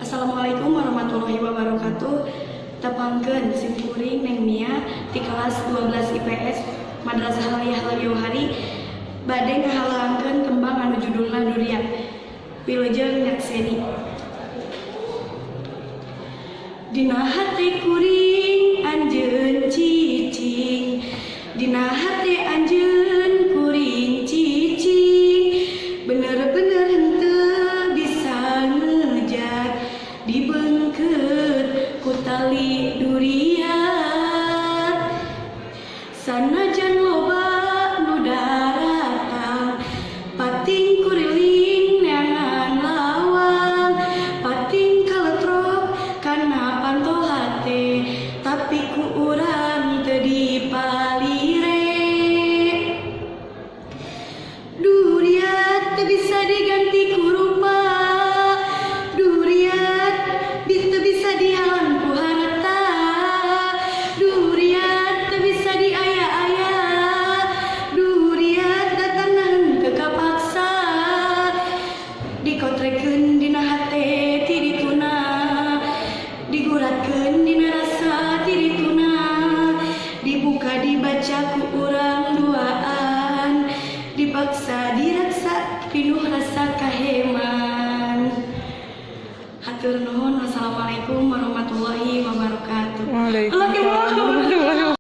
Assalamualaikum warahmatullahi wabarakatuh. Tepangkeun simkuring Neng Mia di kelas 12 IPS Madrasah Aliyah Al-Jauhari bade ngahalangkeun tembang anu judulna Durian. Wilujeng nyakseni. Dina hati kuring anjeun cicing, dina hati anjeun kuring cicing, bener-bener henteu bisa ngejak dibengkeut ku tali durian. Sanajan loba nu daratang pating kuriling neangan lawang, pating kaletrok kana panto hate, tapi ku urang teu dipalire. Durian teu bisa diganti ku rupa, durian teu bisa dihalang ku harta, durian teu bisa diaya-aya, durian datang teu kapaksa, dikotrekeun dina hate ti dituna, diguratkeun